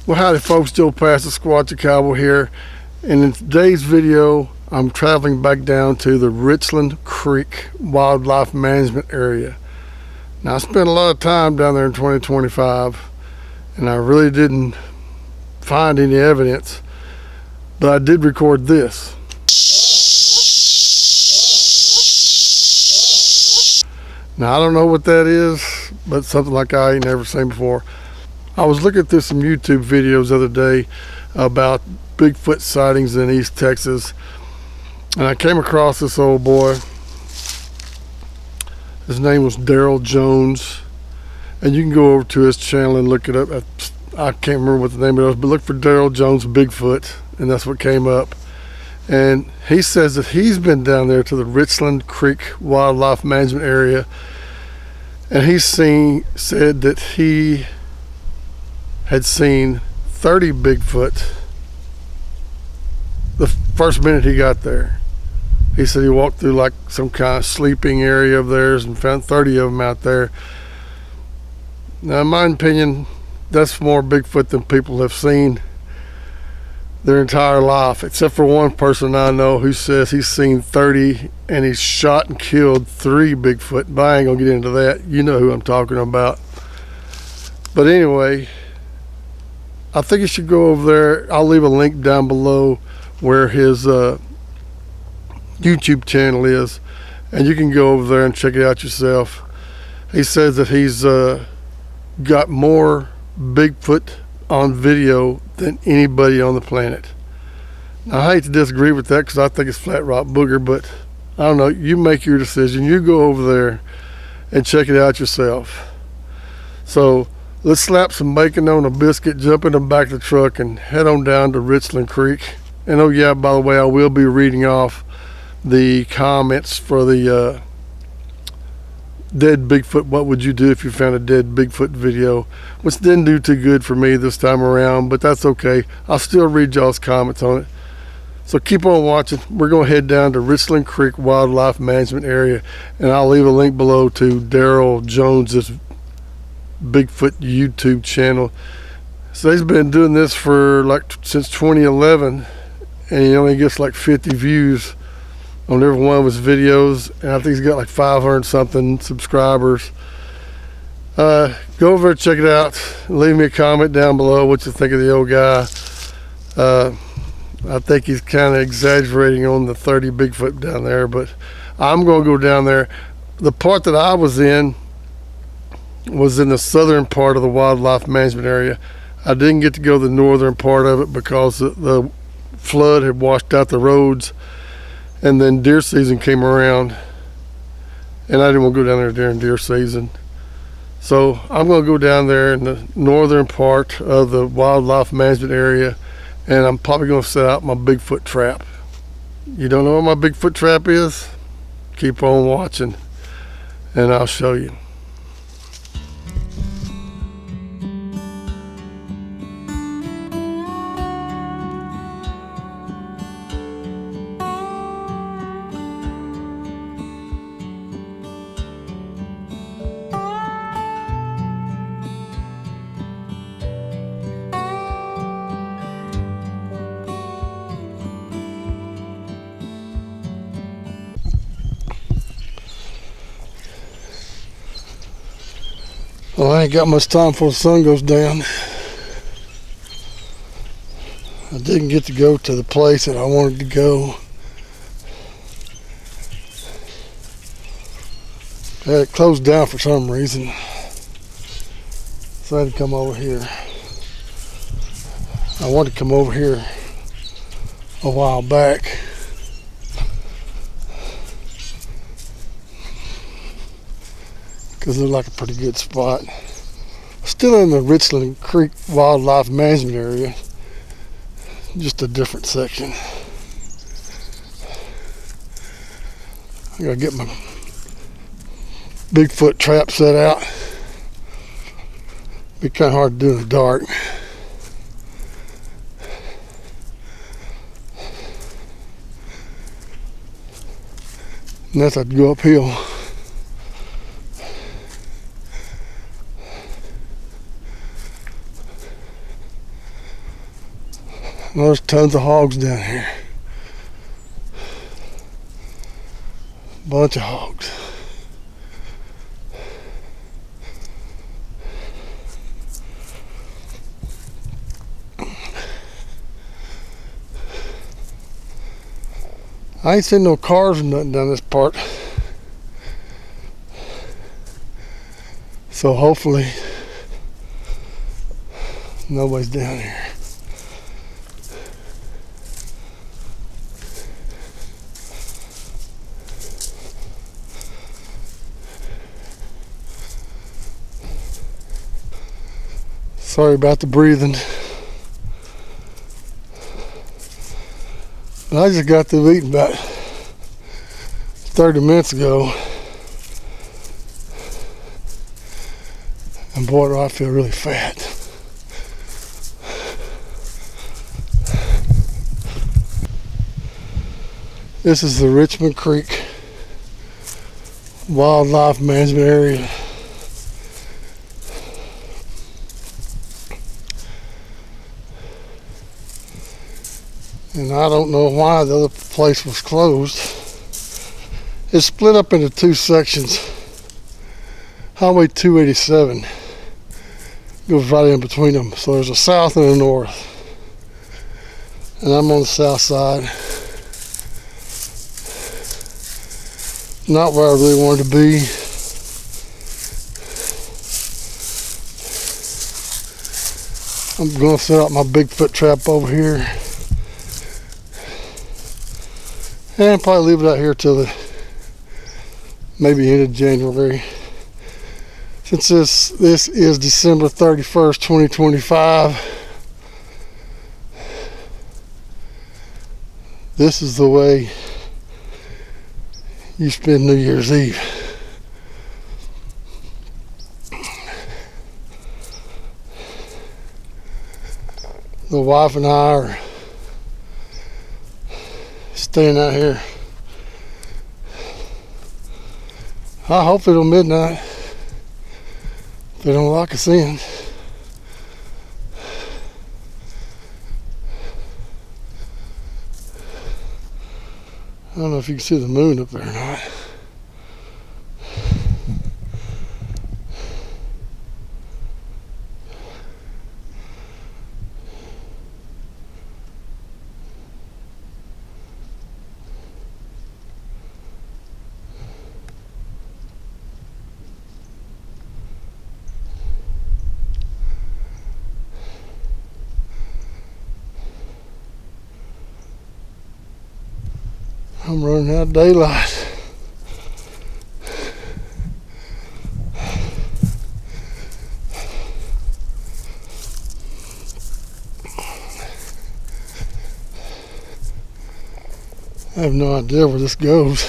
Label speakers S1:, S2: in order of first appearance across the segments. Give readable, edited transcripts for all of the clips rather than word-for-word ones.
S1: Well, howdy folks, Joe Pastor Squatchin Cowboy here, and in today's video I'm traveling back down to the Richland Creek Wildlife Management Area. Now I spent a lot of time down there in 2025 and I really didn't find any evidence, but I did record this. Now I don't know what that is, but something like I ain't never seen before. I was looking through some YouTube videos the other day about Bigfoot sightings in East Texas, and I came across this old boy. His name was Daryl Jones, and you can go over to his channel and look it up. I can't remember what the name of it was, but look for Daryl Jones Bigfoot, and that's what came up. And he says that he's been down there to the Richland Creek Wildlife Management Area, and said that he had seen 30 Bigfoot the first minute he got there. He said he walked through like some kind of sleeping area of theirs and found 30 of them out there. Now in my opinion, that's more Bigfoot than people have seen their entire life, except for one person I know who says he's seen 30 and he's shot and killed 3 Bigfoot, but I ain't gonna get into that. You know who I'm talking about. But anyway, I think you should go over there. I'll leave a link down below where his YouTube channel is, and you can go over there and check it out yourself. He says that he's got more Bigfoot on video than anybody on the planet. Now, I hate to disagree with that because I think it's flat rock booger, but I don't know. You make your decision. You go over there and check it out yourself. So let's slap some bacon on a biscuit, jump in the back of the truck, and head on down to Richland Creek. And oh yeah, by the way, I will be reading off the comments for the dead Bigfoot. What would you do if you found a dead Bigfoot video? Which didn't do too good for me this time around, but that's okay. I'll still read y'all's comments on it. So keep on watching. We're going to head down to Richland Creek Wildlife Management Area, and I'll leave a link below to Daryl Jones's Bigfoot YouTube channel. So he's been doing this for since 2011, and he only gets like 50 views on every one of his videos, and I think he's got like 500 something subscribers. Go over and check it out. Leave me a comment down below what you think of the old guy. I think he's kind of exaggerating on the 30 Bigfoot down there, but I'm going to go down there. The part that I was in the southern part of the wildlife management area. I didn't get to go to the northern part of it because the flood had washed out the roads, and then deer season came around, and I didn't want to go down there during deer season. So I'm going to go down there in the northern part of the wildlife management area, and I'm probably going to set out my Bigfoot trap. You don't know what my Bigfoot trap is? Keep on watching, and I'll show you. Well, I ain't got much time before the sun goes down. I didn't get to go to the place that I wanted to go. I had it closed down for some reason, so I had to come over here. I wanted to come over here a while back. Because it looked like a pretty good spot. Still in the Richland Creek Wildlife Management Area, just a different section. I gotta get my Bigfoot trap set out. Be kind of hard to do in the dark. Unless I'd go uphill. There's tons of hogs down here. Bunch of hogs. I ain't seen no cars or nothing down this part. So hopefully nobody's down here. Sorry about the breathing. I just got through eating about 30 minutes ago. And boy, do I feel really fat. This is the Richland Creek Wildlife Management Area. And I don't know why the other place was closed. It's split up into two sections. Highway 287 goes right in between them. So there's a south and a north. And I'm on the south side. Not where I really wanted to be. I'm going to set up my Bigfoot trap over here. And probably leave it out here till the maybe end of January. Since this is December 31st, 2025, this is the way you spend New Year's Eve. The wife and I are staying out here. I hope it'll midnight. If they don't lock us in. I don't know if you can see the moon up there or not. I'm running out of daylight. I have no idea where this goes.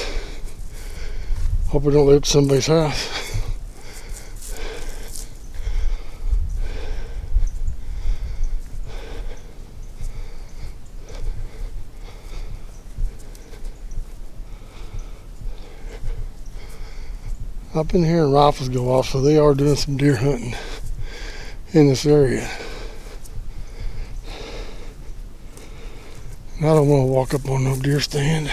S1: Hope we don't leave it at somebody's house. I've been hearing rifles go off, so they are doing some deer hunting in this area. And I don't want to walk up on no deer stand.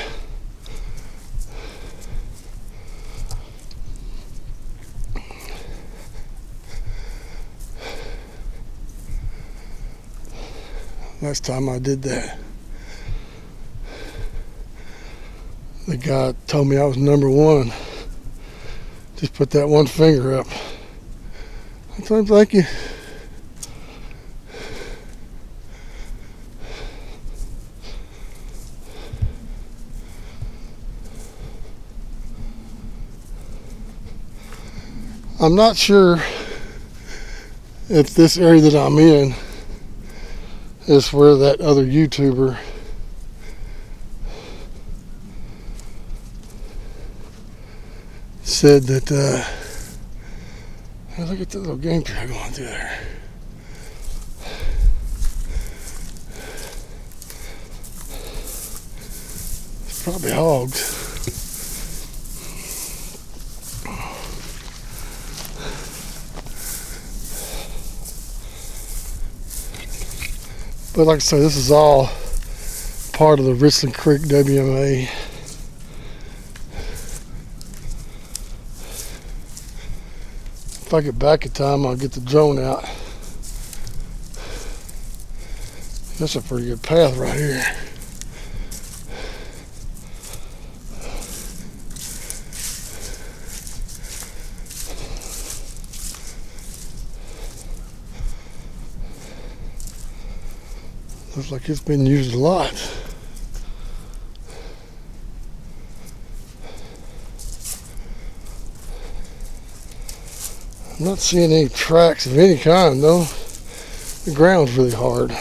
S1: Last time I did that, the guy told me I was number one. Just put that one finger up. I told him, thank you. I'm not sure if this area that I'm in is where that other YouTuber said that, hey, look at the little game trail going through there. It's probably hogs. But like I say, this is all part of the Richland Creek WMA. If I get back in time, I'll get the drone out. That's a pretty good path right here. Looks like it's been used a lot. I'm not seeing any tracks of any kind though. The ground's really hard.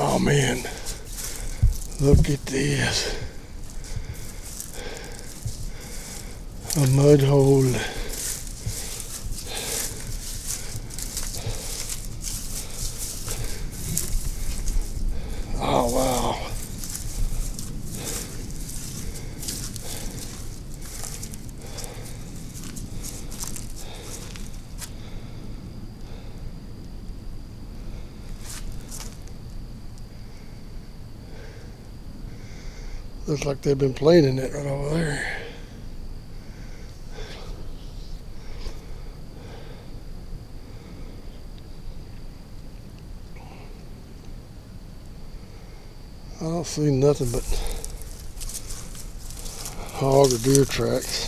S1: Oh man, look at this. A mud hole. Oh wow. Looks like they've been playing in it right over there. I don't see nothing but hog or deer tracks.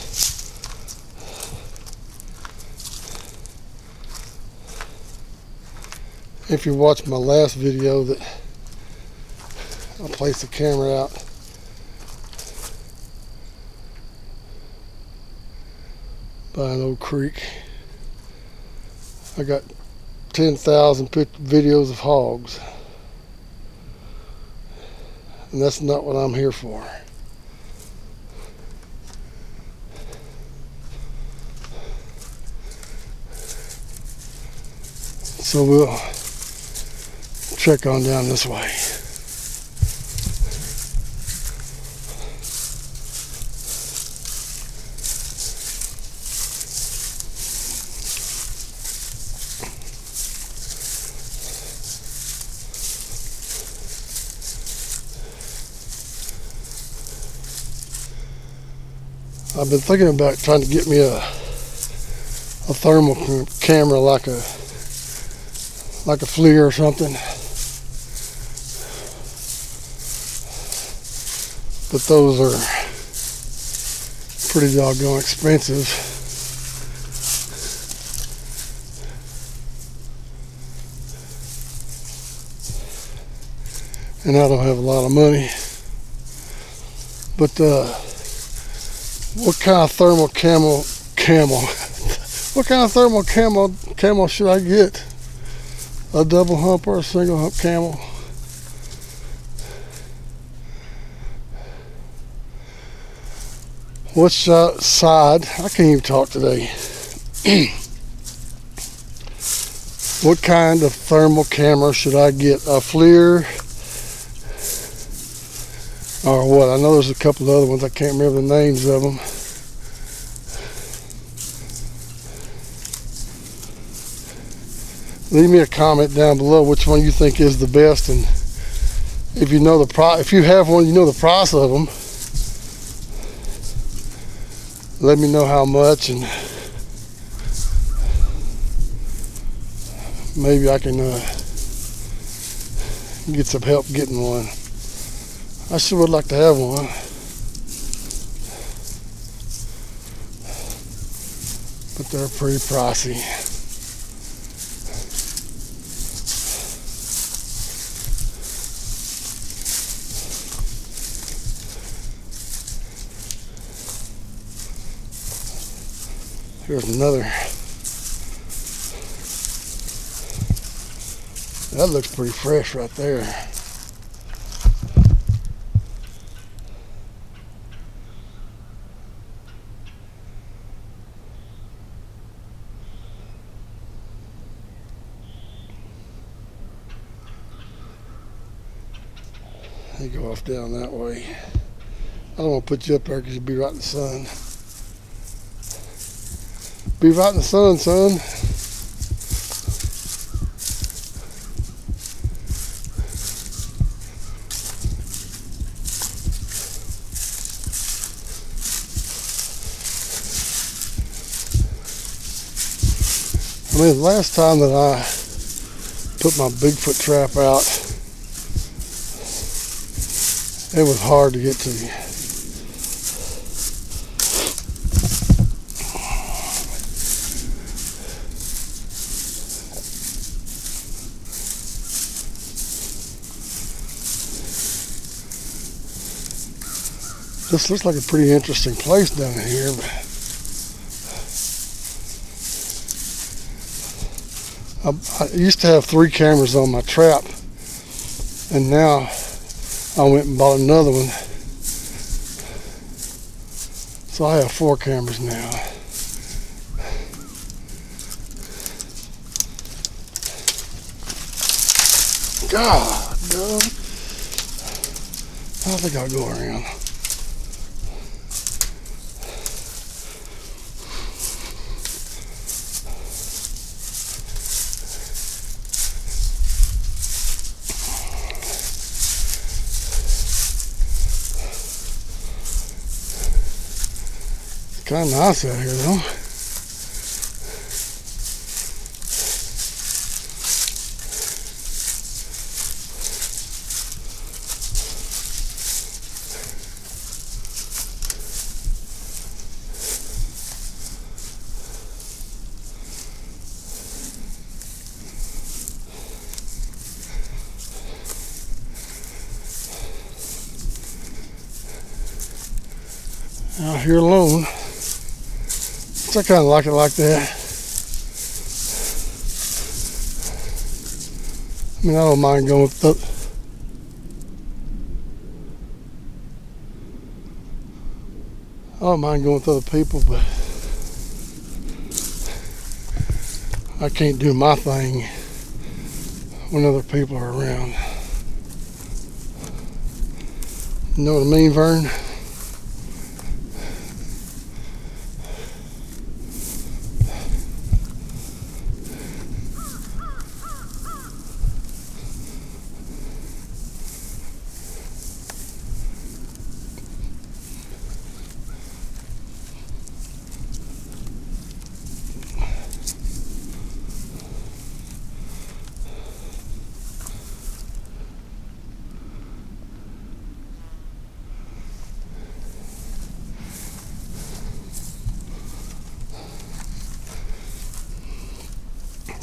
S1: If you watched my last video that I placed the camera out by an old creek, I got 10,000 videos of hogs. And that's not what I'm here for. So we'll trek on down this way. I've been thinking about trying to get me a thermal camera like a FLIR or something, but those are pretty doggone expensive. And I don't have a lot of money, but what kind of thermal what kind of thermal camel should I get? A double hump or a single hump camel? What side? I can't even talk today. What kind of thermal camera should I get? A FLIR or what? I know there's a couple of other ones. I can't remember the names of them. Leave me a comment down below which one you think is the best, and if you know the price, if you have one, you know the price of them. Let me know how much, and maybe I can get some help getting one. I sure would like to have one. But they're pretty pricey. Here's another. That looks pretty fresh right there. They go off down that way. I don't want to put you up there because you'll be right in the sun. Be right in the sun, son. I mean, the last time that I put my Bigfoot trap out, it was hard to get to me. This looks like a pretty interesting place down here, but I used to have 3 cameras on my trap, and now I went and bought another one. So I have 4 cameras now. God, no. I think I'll go around. Kind of nice out here, though. Out here alone. I kind of like it like that. I mean, I don't mind going with other people, but I can't do my thing when other people are around. You know what I mean, Vern?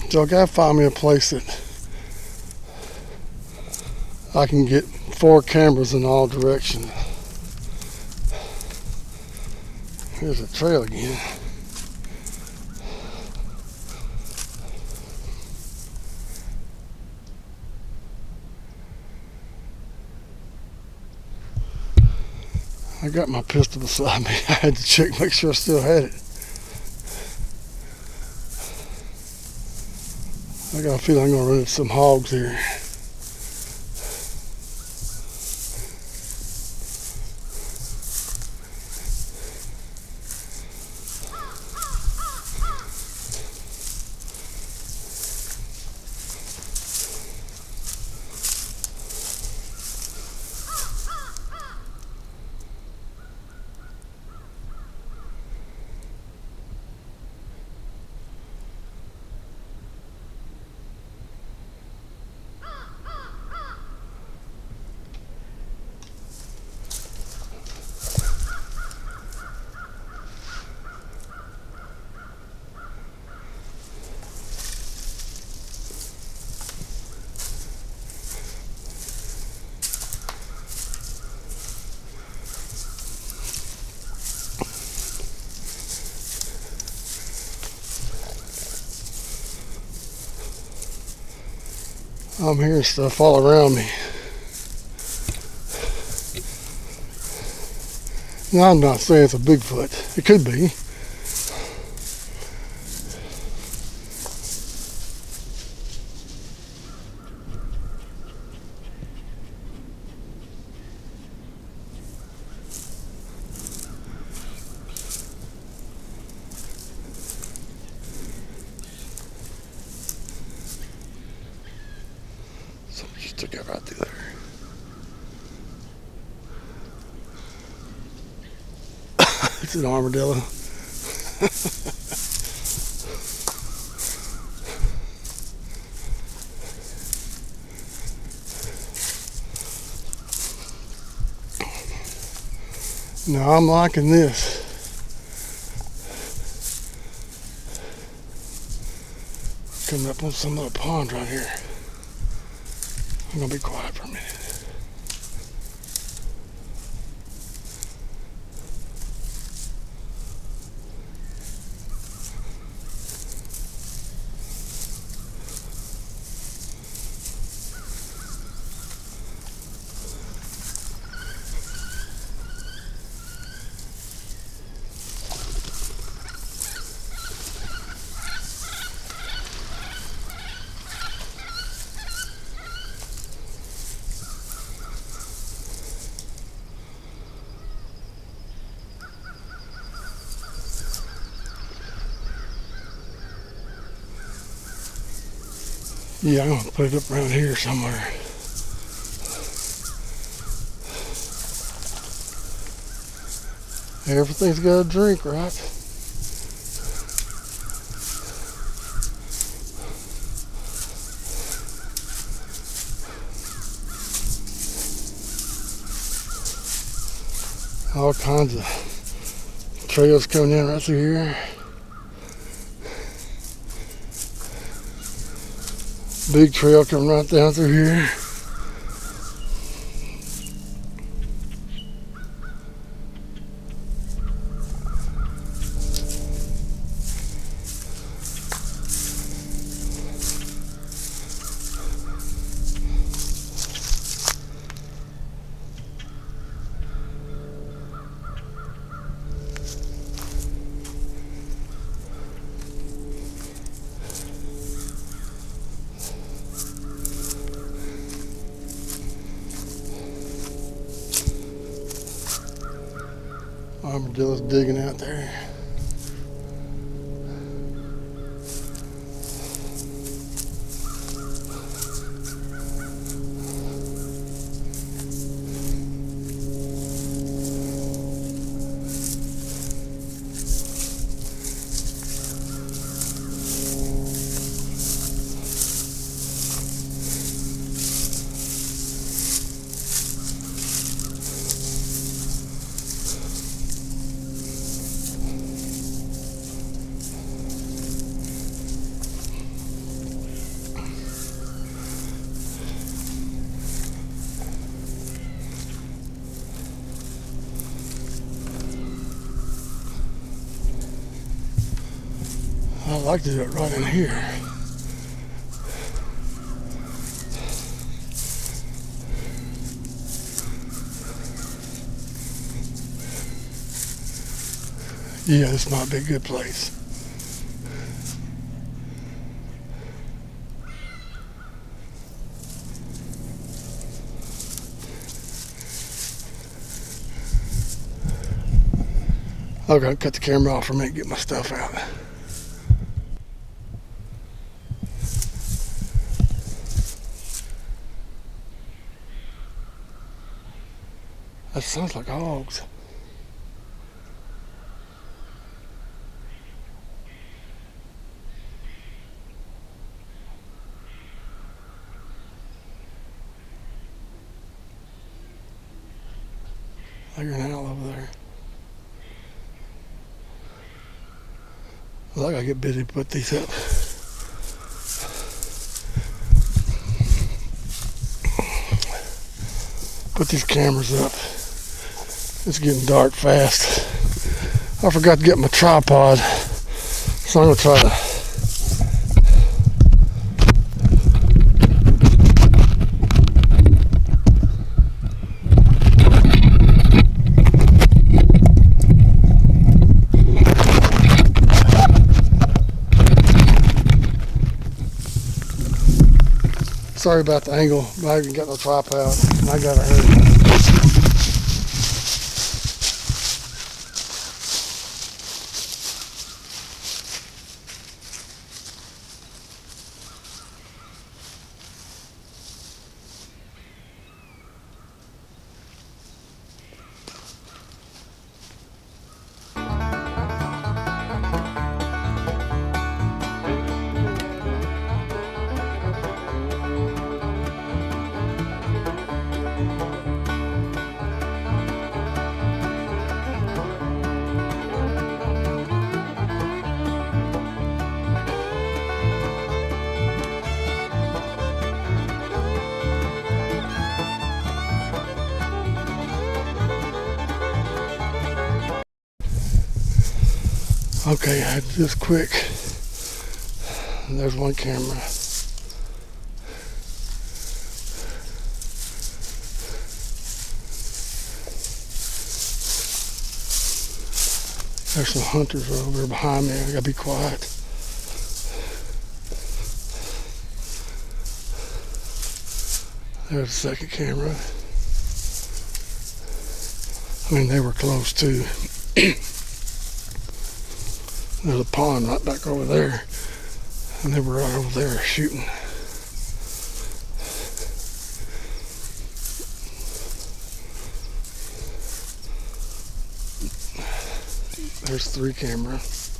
S1: So I gotta find me a place that I can get 4 cameras in all directions. Here's a trail again. I got my pistol beside me. I had to check, make sure I still had it. I got a feeling I'm gonna run into some hogs here. I'm hearing stuff all around me. Now, I'm not saying it's a Bigfoot. It could be. Took it right through there. It's an armadillo. Now I'm liking this. Coming up on some little pond right here. I'm gonna be quiet for a minute. Yeah, I'm gonna put it up around here somewhere. Everything's got a drink, right? All kinds of trails coming in right through here. Big trail coming right down through here. Armadillo's digging out there. I like to do it right in here. Yeah, this might be a good place. I'm gonna cut the camera off for a minute and get my stuff out. That sounds like hogs. I hear an owl over there. Well, I gotta get busy to put these up. Put these cameras up. It's getting dark fast. I forgot to get my tripod, so I'm gonna try to sorry about the angle, but I haven't got no tripod and I gotta hurry. Okay, I had this quick. And there's one camera. There's some hunters over there behind me. I gotta be quiet. There's the second camera. I mean, they were close too. There's a pond right back over there. And they were right over there shooting. There's 3 cameras.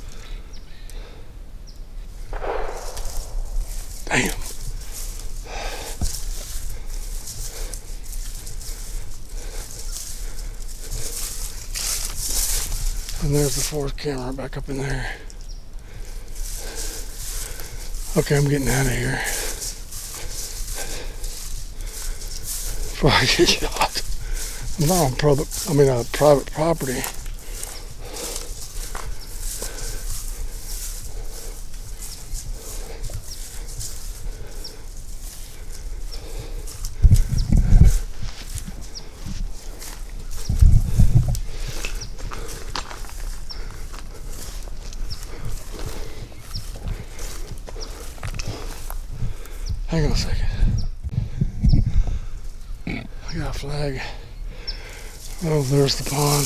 S1: Damn. And there's the 4th camera back up in there. Okay, I'm getting out of here before I get shot. I'm not on private property. Hang on a second. I got a flag. Oh, there's the pond.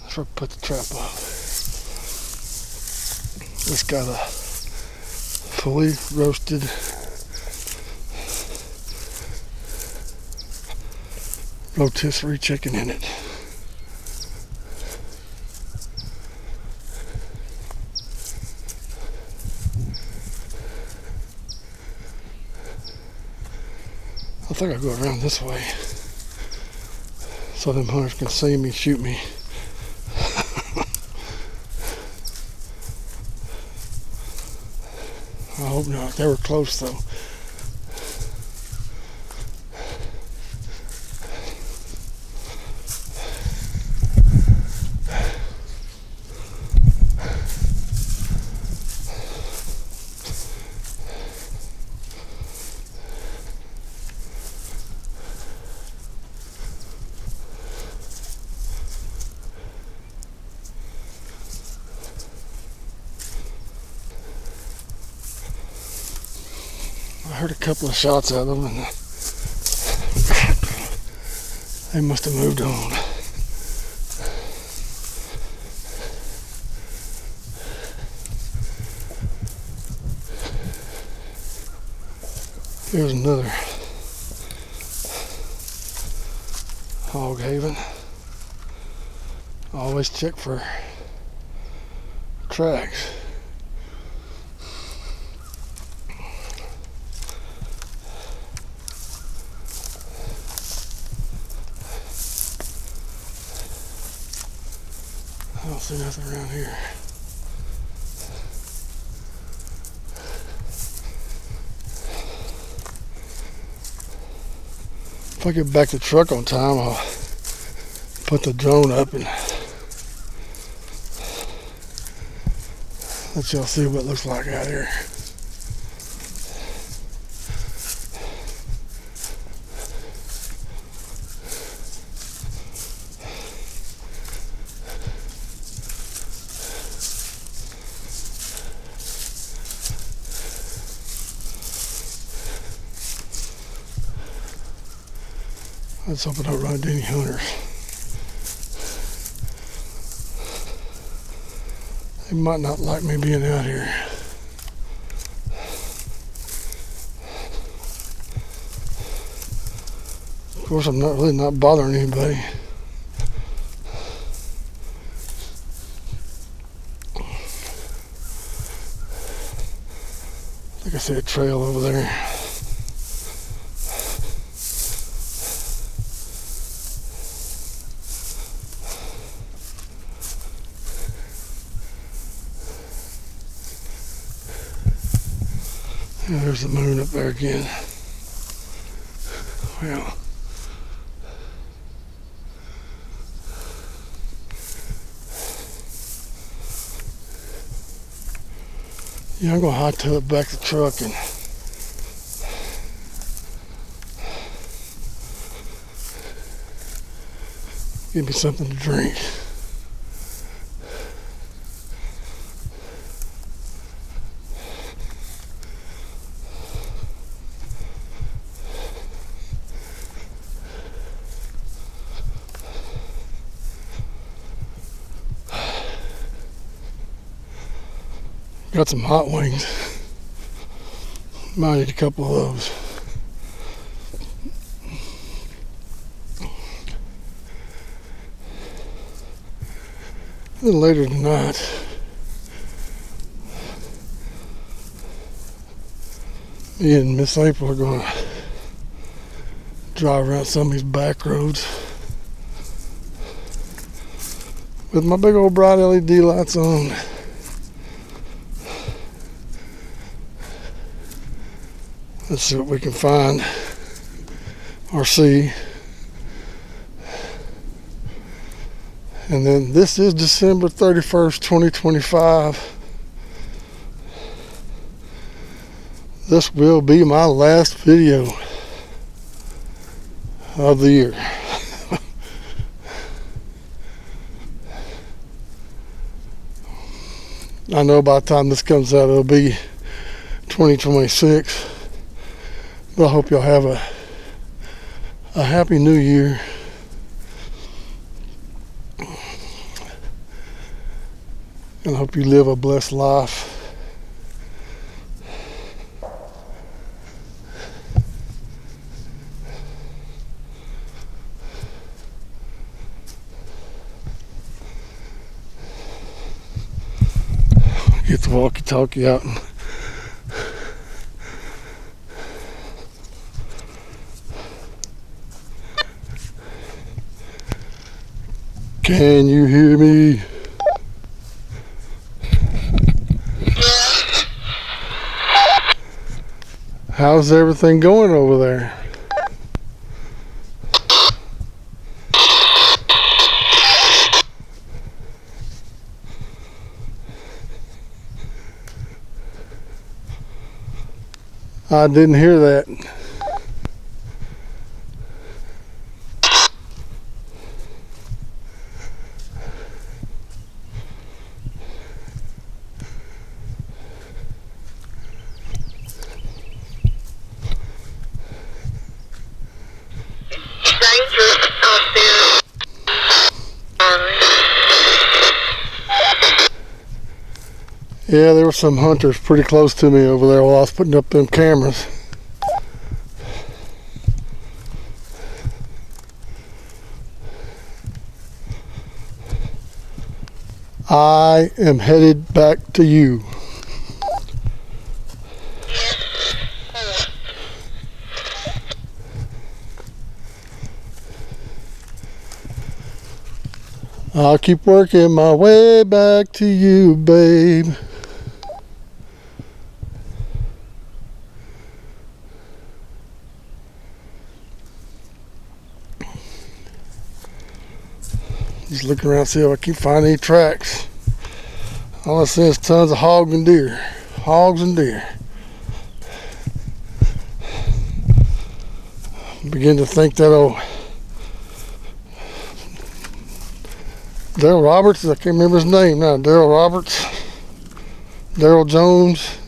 S1: That's where I put the trap up. It's got a fully roasted rotisserie chicken in it. I think I'll go around this way so them hunters can see me, shoot me. I hope not. They were close though. I heard a couple of shots at them, and they must have moved on. Here's another hog haven. Always check for tracks. I don't see nothing around here. If I get back to the truck on time, I'll put the drone up and let y'all see what it looks like out here. Let's hope I don't run into any hunters. They might not like me being out here. Of course, I'm not bothering anybody. I think I see a trail over there. Yeah, there's the moon up there again. Well, Yeah, I'm gonna hightail it back to the truck and give me something to drink. Got some hot wings. Might eat a couple of those. A little later tonight, me and Miss April are going to drive around some of these back roads with my big old bright LED lights on. Let's see what we can find or see. And then this is December 31st, 2025. This will be my last video of the year. I know by the time this comes out, it'll be 2026. But I hope y'all have a happy new year. And I hope you live a blessed life. Get the walkie-talkie out and can you hear me? How's everything going over there? I didn't hear that. Yeah, there were some hunters pretty close to me over there while I was putting up them cameras. I am headed back to you. I'll keep working my way back to you, babe. Just looking around, see if I can find any tracks. All I see is tons of hogs and deer. Hogs and deer. Begin to think that old Daryl Roberts, I can't remember his name now. Daryl Roberts, Daryl Jones,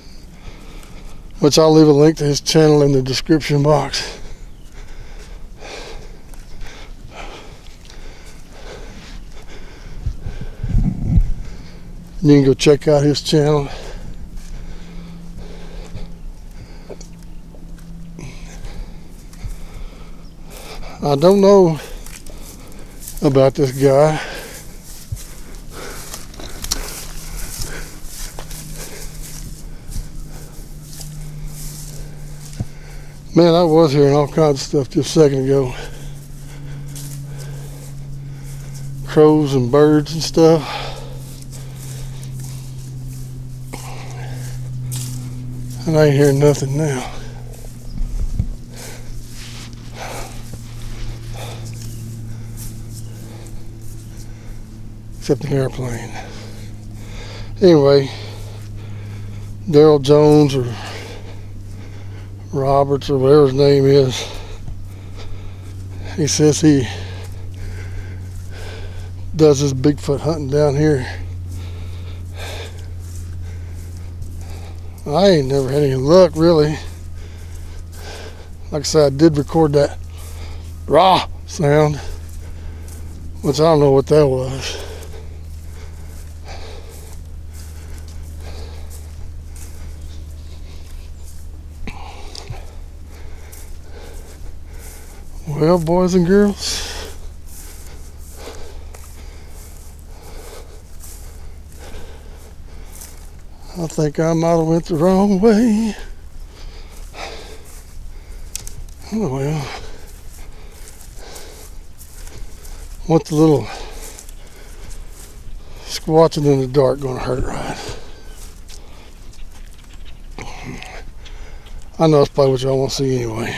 S1: which I'll leave a link to his channel in the description box. You can go check out his channel. I don't know about this guy. Man, I was hearing all kinds of stuff just a second ago. Crows and birds and stuff. And I ain't hearing nothing now. Except an airplane. Anyway, Daryl Jones or Roberts or whatever his name is. He says he does his Bigfoot hunting down here. I ain't never had any luck, really. Like I said, I did record that rah sound, which I don't know what that was. Well, boys and girls, I think I might have went the wrong way. Oh well. What's the little squatching in the dark gonna hurt, right? I know that's probably what y'all want to see anyway.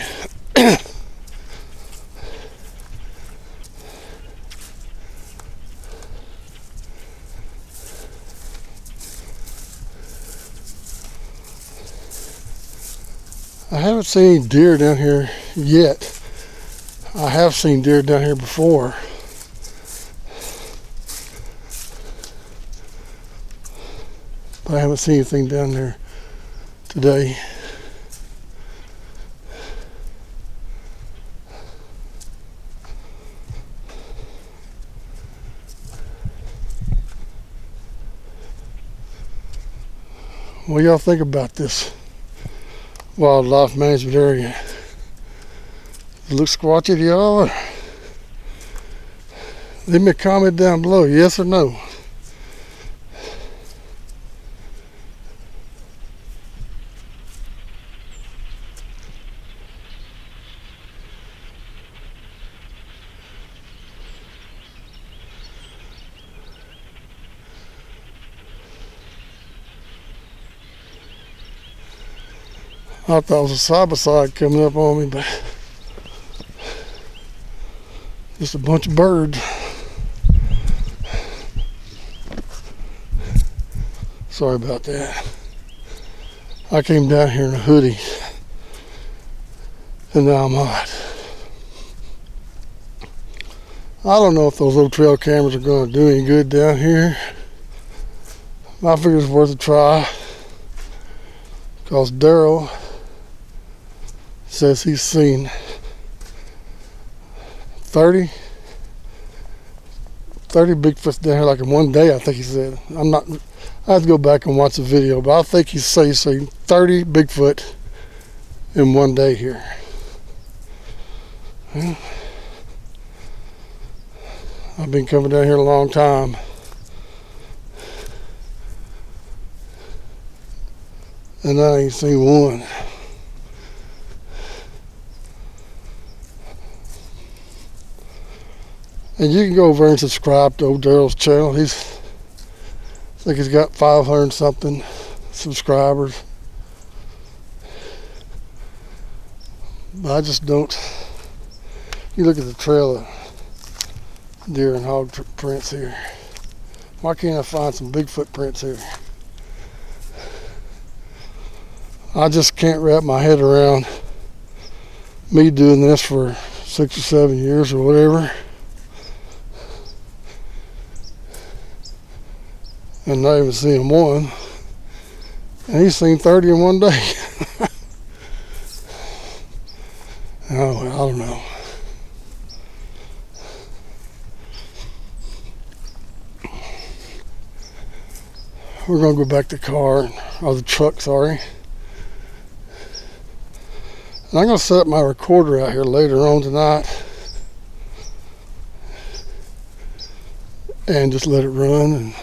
S1: I haven't seen any deer down here yet. I have seen deer down here before. But I haven't seen anything down there today. What do y'all think about this wildlife management area? Does it look squatchy to y'all? Leave me a comment down below, yes or no. I thought it was a side-by-side coming up on me, but just a bunch of birds. Sorry about that. I came down here in a hoodie, and now I'm hot. I don't know if those little trail cameras are going to do any good down here. I figure it's worth a try, because Daryl says he's seen 30 Bigfoots down here like in one day, I think he said. I have to go back and watch the video, but I think he's seen 30 Bigfoot in one day here. Well, I've been coming down here a long time. And I ain't seen one. And you can go over and subscribe to old Daryl's channel. I think he's got 500 something subscribers. But I just don't. You look at the trail of deer and hog prints here. Why can't I find some Bigfoot prints here? I just can't wrap my head around me doing this for 6 or 7 years or whatever, and not even seeing one. And he's seen 30 in one day. Oh, well, I don't know. We're going to go back to the car, or the truck, sorry. And I'm going to set up my recorder out here later on tonight and just let it run. And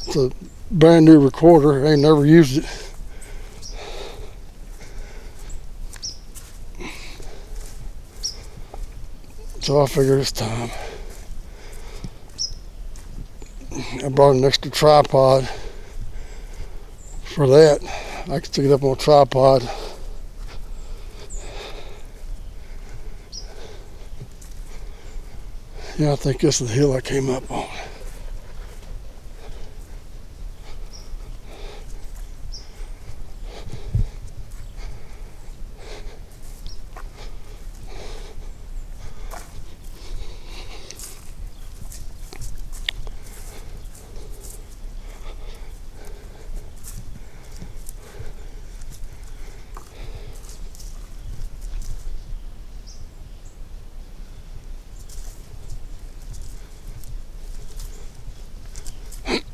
S1: it's a brand new recorder. I ain't never used it. So I figured it's time. I brought an extra tripod for that. I can stick it up on a tripod. Yeah, I think this is the hill I came up on.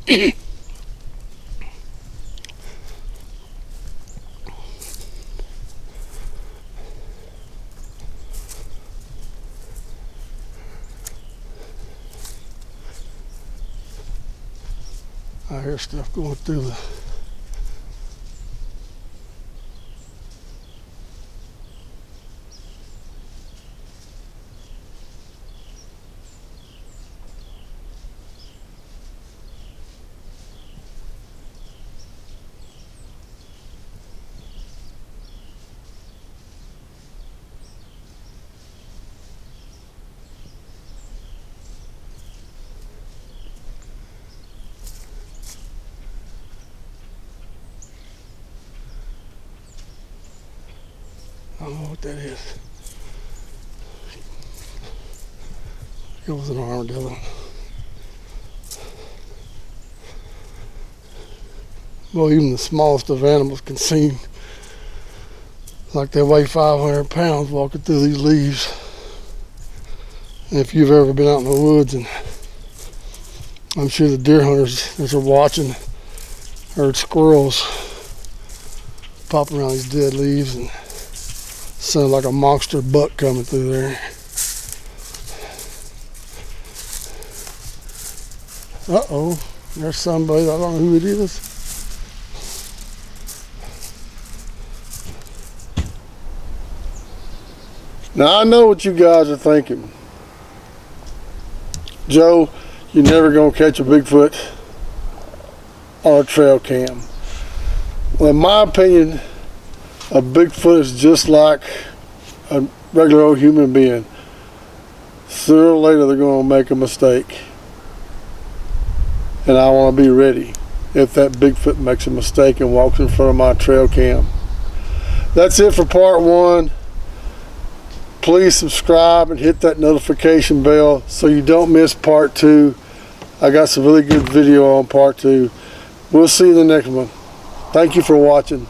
S1: I hear stuff going through the I don't know what that is. It was an armadillo. Well, even the smallest of animals can seem like they weigh 500 pounds walking through these leaves. And if you've ever been out in the woods, and I'm sure the deer hunters that are watching heard squirrels pop around these dead leaves and sound like a monster buck coming through there. Uh-oh, there's somebody, I don't know who it is. Now I know what you guys are thinking. Joe, you're never gonna catch a Bigfoot on a trail cam. Well, in my opinion, a Bigfoot is just like a regular old human being. Sooner or later they're gonna make a mistake. And I wanna be ready if that Bigfoot makes a mistake and walks in front of my trail cam. That's it for part one. Please subscribe and hit that notification bell so you don't miss part two. I got some really good video on part two. We'll see you in the next one. Thank you for watching.